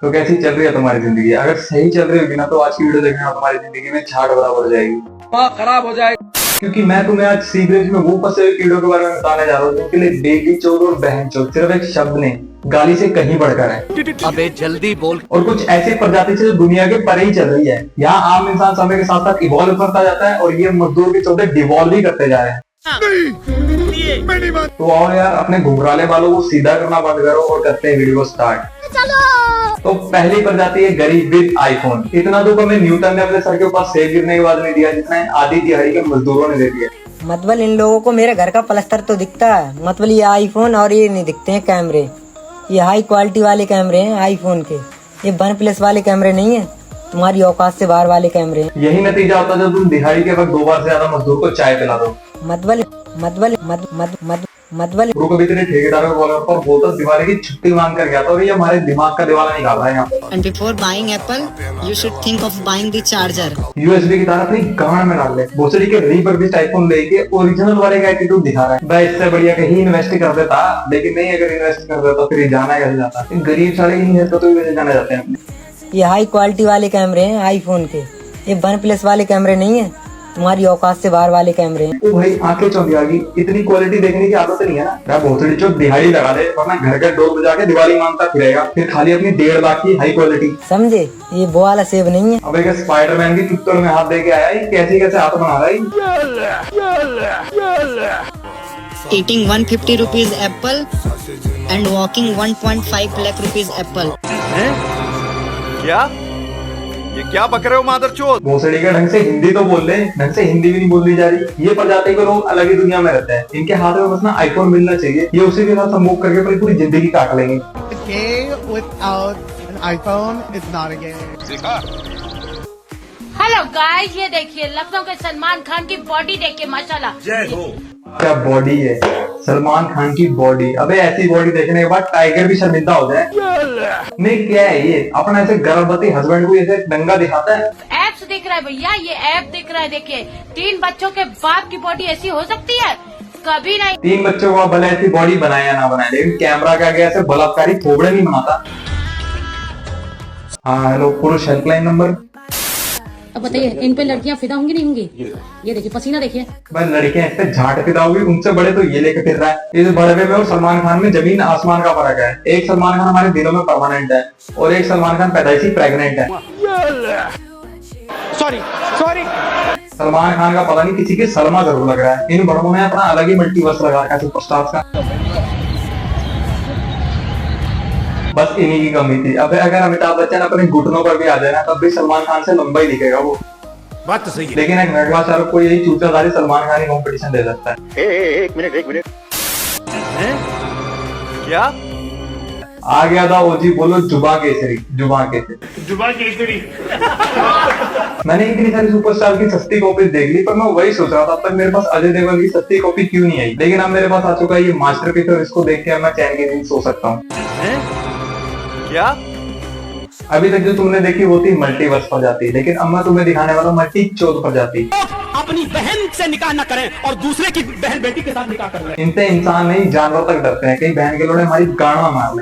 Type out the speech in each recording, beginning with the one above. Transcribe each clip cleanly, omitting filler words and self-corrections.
तो कैसी चल रही है तुम्हारी जिंदगी? अगर सही चल रही होगी ना तो आज की वीडियो देखना तुम्हारी जिंदगी में झाड़ बराबर हो जाएगी, खराब हो जाएगी। क्योंकि मैं तुम्हें आज सीक्रेट में वो फंसे हुए कीड़ों के बारे में बताने जा रहा हूँ जिनके लिए बेटी चोद और बहन चोद सिर्फ एक शब्द ने गाली से कहीं बढ़कर है। अबे जल्दी बोल। और कुछ ऐसी प्रजाति से जो दुनिया के परे ही चल रही है। यहाँ आम इंसान समय के साथ साथ इवॉल्व करता जाता है और ये मजदूर के चौथे डिवॉल्व ही करते जा रहे हैं। तो आओ यार, अपने घुंघराले बालों को सीधा करना बंद करो और करते हैं वीडियो को स्टार्ट। तो पहली प्रजाति है गरीब विद आईफोन। इतना दुख हमें न्यूटन ने अपने सर के ऊपर सेब गिरने के बाद नहीं दिया जितना आधी दिहाड़ी के मजदूरों ने दे दिया। मतलब इन लोगों को मेरे घर का प्लस्तर तो दिखता है, मतलब ये आईफोन और ये नहीं दिखते हैं कैमरे। ये हाई क्वालिटी वाले कैमरे हैं आईफोन के, ये वन प्लस वाले कैमरे नहीं है, तुम्हारी औकात से बाहर वाले कैमरे हैं। यही नतीजा होता है जब तुम दिहाड़ी के वक्त 2 बार से ज्यादा मजदूर को चाय पिला दो। गुरु को भी तेरे ठेकेदार को बोला और बोलता दिवाली की छुट्टी मांग कर गया था और ये हमारे दिमाग का दिवाला निकाल रहा है यहाँ पर। And before buying Apple, you should think of buying the charger. USB की तार अपनी गांड में डाल ले। भोसड़ी के रिफर्बिश्ड आईफोन लेके ओरिजिनल वाले का एटीट्यूड दिखा रहा है। भाई इससे बढ़िया कहीं इन्वेस्ट कर देता, लेकिन नहीं, अगर इन्वेस्ट कर देता फिर जाना कैसे जाता। गरीब साले इन है तो वैसे जाने जाते हैं। ये हाई क्वालिटी वाले कैमरे हैं आईफोन के, ये वन प्लस वाले कैमरे नहीं है, तुम्हारी औकात से बाहर वाले कैमरे हैं। ओ भाई आंखें चौंधी आ गई, इतनी क्वालिटी देखने की आदत नहीं है ना। मैं भोसड़ी चो दिहाड़ी लगा दे वरना घर का डोर बजा के दिवाली मांगता फिरेगा, फिर खाली अपनी 1.5 लाख की हाई क्वालिटी। समझे, ये वो वाला सेब नहीं है। अब एक स्पाइडरमैन की चुत्तड़ में हाथ दे के आया, ये कैसे हाथ बना रहा है। Eating 150 rupees apple and walking 1.5 lakh rupees apple. क्या? ये क्या बक रहे हो मादरचोद? भोसड़ी का ढंग से हिंदी तो बोल ले, ढंग से हिंदी भी नहीं बोलनी जा रही। ये प्रजाति के लोग अलग ही दुनिया में रहते हैं। इनके हाथ में बस ना आईफोन मिलना चाहिए, ये उसी के साथ संभोग करके अपनी पूरी जिंदगी काट लेंगे। Gay without an iPhone is not a gay. Hello guys, ये देखिए लखनऊ के सलमान खान की बॉडी देखिए, माशाल्लाह। जय हो। क्या बॉडी है सलमान खान की बॉडी। अबे ऐसी बॉडी देखने के बाद टाइगर भी शर्मिंदा हो जाए। नहीं क्या है ये, अपना ऐसे गर्भवती हस्बैंड को ऐसे नंगा दिखाता है। एप्स दिख रहा है भैया, ये ऐप दिख रहा है। देखिए 3 बच्चों के बाप की बॉडी ऐसी हो सकती है? कभी नहीं। 3 बच्चों को भले ऐसी बॉडी बनाए या ना बनाए, लेकिन कैमरा का आगे ऐसे बलात्कारी खोबड़े नहीं बनाता। हाँ हेलो, पुरुष हेल्पलाइन नंबर। अब बताइए इन पे लड़कियां फिदा होंगी नहीं होंगी? ये देखिए पसीना देखिए। भाई लड़कियां इतने झाट फिदा होगी, उनसे बड़े तो ये लेकर फिर रहा है। इस बड़े में और सलमान खान में जमीन आसमान का फर्क है। एक सलमान खान हमारे दिलों में परमानेंट है और एक सलमान खान पैदाइशी प्रेग्नेंट है। Sorry. सलमान खान का पता नहीं किसी की सलमा जरूर लग रहा है। इन बड़ों ने अपना अलग ही मल्टीवर्स लगा रखा है सुपरस्टार्स का। बस इन्हीं की कमी थी। अब अगर अमिताभ बच्चन अपने घुटनों पर भी आ जाए ना तब भी सलमान खान से लंबा ही दिखेगा वो। बात तो सही है। लेकिन एक नगवा शाहरुख को यही चूचाधारी सलमान खान ही कॉम्पिटिशन दे सकता है। एक मिनट। क्या? आ गया था ओजी, बोलो जुबां केसरी। मैंने इतनी सारी सुपरस्टार की सस्ती कॉपी देख ली, पर मैं वही सोच रहा था अब तक मेरे पास अजय देवगन की सस्ती कॉपी क्यों नहीं आई। लेकिन अब मेरे पास आ चुका है ये मास्टरपीस और इसको देख के मैं चैन की नींद सो सकता हूँ। क्या? अभी तक जो तुमने देखी वो थी मल्टीवर्स प्रजाति, लेकिन अब मैं तुम्हें दिखाने वाला मल्टी चौथ प्रजाति। अपनी बहन से निकाह न करें और दूसरे की बहन बेटी के साथ निकाह कर रहे हैं। इनसे इंसान नहीं जानवर तक डरते हैं, कहीं बहन के लोड़े हमारी गाड़ा मार ले।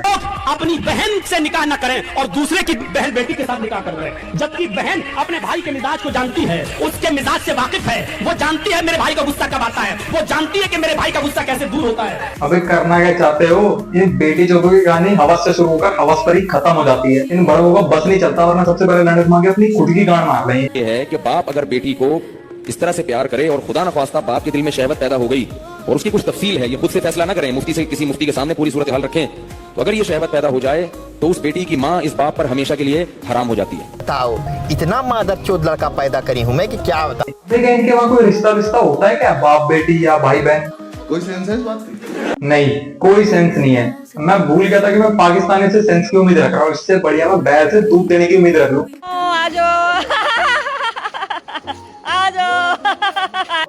अपनी बहन से निकाह न करें और दूसरे की बहन बेटी के साथ निकाह कर रहे हैं, जबकि बहन अपने भाई के मिजाज को जानती है, उसके मिजाज से वाकिफ है। वो जानती है मेरे भाई का गुस्सा कब आता है, वो जानती है कि मेरे भाई का गुस्सा कैसे दूर होता है। अबे करना क्या चाहते हो? ये बेटी चौथों की कहानी हवस से शुरू होकर हवस पर ही खत्म हो जाती है। इन बड़ों को बस नहीं चलता वरना सबसे पहले लड़क मांगे अपनी खुद की गांड मार लेंगे। ये है कि बाप अगर बेटी को इस तरह से प्यार करे और खुदा न ख्वास्ता बाप के दिल में शहवत पैदा हो गई और उसकी कुछ तफसील है, ये खुद से फैसला ना करें, मुफ्ती से किसी मुफ्ती के सामने पूरी सूरत हाल रखें, तो अगर ये शहवत पैदा हो जाए तो उस बेटी की माँ इस बाप पर हमेशा के लिए हराम हो जाती है। बताओ इतना मादरचोद लड़का पैदा करी हूँ मैं कि क्या बता। देखिए इनके वहाँ कोई रिश्ता विश्ता होता है क्या, बाप बेटी या भाई बहन? कोई सेंस है इस बात की? नहीं, कोई सेंस नहीं है। मैं भूल गया था कि मैं पाकिस्तानी से सेंस की उम्मीद रख रहा हूँ, इससे बढ़िया मैं बैल से दूध देने की उम्मीद रख लूं।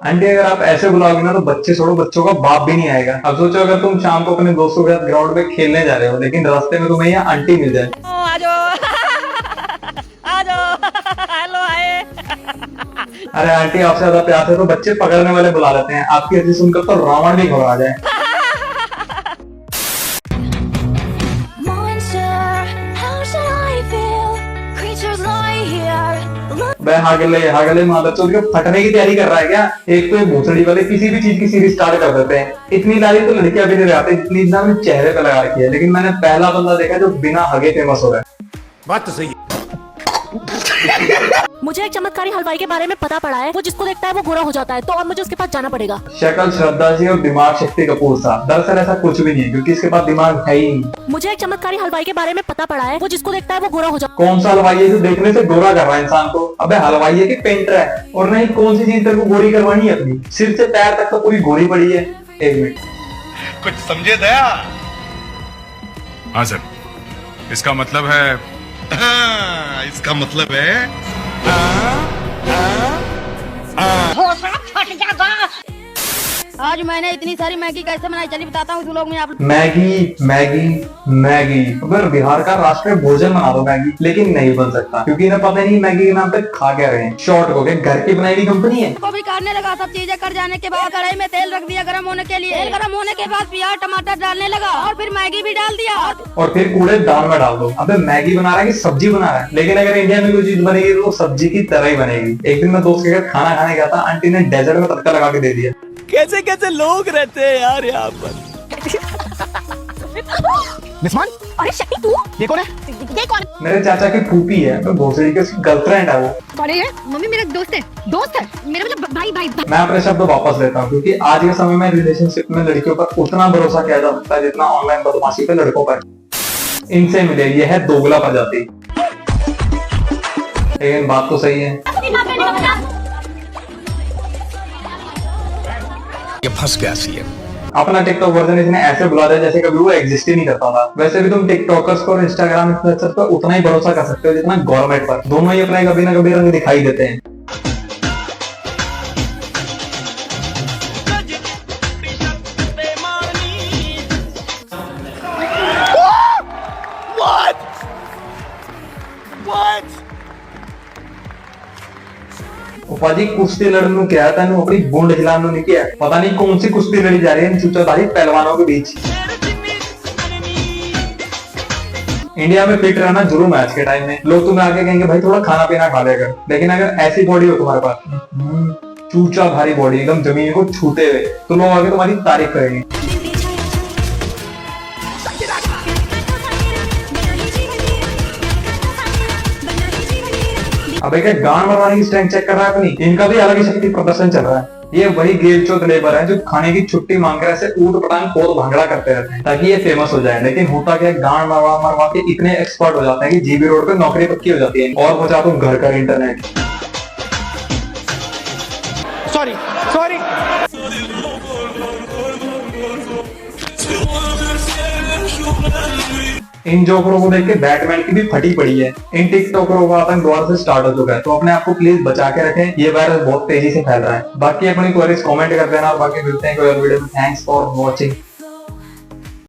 आंटी अगर आप ऐसे बुलाओगे ना तो बच्चे छोड़ो, बच्चों का बाप भी नहीं आएगा। अब सोचो अगर तुम शाम को अपने दोस्तों के साथ ग्राउंड में खेलने जा रहे हो, लेकिन रास्ते में तुम्हें यहाँ आंटी मिल जाए। अरे आंटी आपसे ज्यादा प्यार से तो बच्चे पकड़ने वाले बुला लेते हैं, आपकी हंसी सुनकर तो रावण भी घबरा जाए। वह हागले मादरचोद के फटने की तैयारी कर रहा है क्या? एक तो ये भोसड़ी वाले किसी भी चीज की सीरीज स्टार्ट कर देते हैं। इतनी लाली तो लड़कियां भी नहीं रहती जितनी इतना मैंने चेहरे पे लगा रखी है, लेकिन मैंने पहला बंदा देखा जो बिना हगे फेमस हो रहा है। बात तो सही है। मुझे एक चमत्कारी हलवाई के बारे में पता पड़ा है, वो जिसको देखता है वो गोरा हो जाता है, तो अब मुझे उसके पास जाना पड़ेगा। शक्ल श्रद्धा जी और दिमाग शक्ति कपूर साहब। दरअसल ऐसा कुछ भी नहीं है, क्योंकि इसके पास दिमाग है ही नहीं। मुझे एक चमत्कारी हलवाई के बारे में पता पड़ा है, वो जिसको देखता है वो गोरा हो जाता कौन सा हलवाई है जो देखने से गोरा कर रहा है इंसान को? अबे हलवाई है कि पेंटर है? और नहीं, कौन सी चीज तेरे को गोरी करवानी है अपनी? सिर से पैर तक तो पूरी गोरी पड़ी है। एक मिनट, कुछ समझे दया? हाँ सर, इसका मतलब है इसका मतलब है आज मैंने इतनी सारी मैगी कैसे बनाई, चलिए बताता हूँ लोग में आप। Maggi Maggi Maggi. अगर बिहार का राष्ट्रीय भोजन बना दो मैगी, लेकिन नहीं बन सकता, क्योंकि इन्हें पता नहीं मैगी के नाम पे खा क्या रहे हैं। शॉर्ट हो गए, घर की बनाई हुई कंपनी है। को भी करने लगा, सब चीजें कर जाने के बाद कढ़ाई में तेल रख दिया गर्म होने के लिए। तेल गर्म होने के बाद प्याज टमाटर डालने लगा और फिर मैगी भी डाल दिया और फिर कूड़े दाल में डाल दो। अबे मैगी बना रहा है कि सब्जी बना रहा है? लेकिन अगर इंडिया में कोई चीज बनेगी तो सब्जी की तरह ही बनेगी। एक दिन मैं दोस्त के घर खाना खाने गया था, आंटी ने डेजर्ट में तड़का लगा के दे दिया। कैसे कैसे लोग रहते हैं यार यहाँ पर। निस्मान, अरे शक्ति तू, ये कौन है? ये कौन? मेरे चाचा की फूफी है, मैं भोसड़ी की उसकी गर्लफ्रेंड है वो। कौन है? मम्मी मेरा दोस्त है। दोस्त है मेरा मतलब भाई। मैं अपने शब्द वापस लेता हूँ, क्योंकि आज के समय में रिलेशनशिप में लड़कियों पर उतना भरोसा किया जा सकता है जितना ऑनलाइन बदमाशी पे लड़कों पर। इनसे मिले, यह है दोगला प्रजाति। लेकिन बात तो सही है। ये फंस गया सीएम। अपना टिकटॉक वर्जन इसने ऐसे बुला दिया जैसे कभी वो एग्जिस्ट ही नहीं करता था। वैसे भी तुम टिकटॉकर्स पर और इंस्टाग्राम इन्फ्लुएंसर्स पर उतना ही भरोसा कर सकते हो जितना गवर्नमेंट पर। दोनों ही अपने कभी ना कभी रंग दिखाई देते हैं। उपाजी कुश्ती लड़ने क्या था, अपनी बूंद हिलाने नहीं किया। पता नहीं कौन सी कुश्ती लड़ी जा रही है इन चूचाधारी पहलवानों के बीच। इंडिया में फिट रहना जुर्म है आज के टाइम में। लोग तुम्हें आके कहेंगे भाई थोड़ा खाना पीना खा लेकर, लेकिन अगर ऐसी बॉडी हो तुम्हारे पास, चूचा भारी बॉडी एकदम जमीन को छूते हुए, तो लोग आगे तुम्हारी तारीफ करेंगे। अब एक गांड मरवाने की स्ट्रेंथ चेक कर रहा है अपनी। इनका भी अलग ही शक्ति प्रदर्शन चल रहा है। ये वही गेलचोद लेबर है जो खाने की छुट्टी मांगकर ऐसे ऊट पटांग खोद भांगड़ा करते रहते हैं ताकि ये फेमस हो जाए। लेकिन होता क्या, गांड मरवा के इतने एक्सपर्ट हो जाते हैं कि जीबी रोड पे नौकरी पक्की हो जाती है और पहुंचा तुम घर का इंटरनेट। सॉरी। इन जोकरों को देख के बैटमैन की भी फटी पड़ी है। इन टिकटॉकरों का आतंक दोबारा से स्टार्ट हो चुका है, तो अपने आप को प्लीज बचा के रखें। ये वायरस बहुत तेजी से फैल रहा है। बाकी अपनी क्वेरीज कमेंट कर देना और बाकी मिलते हैं कोई और वीडियो में। Thanks for watching.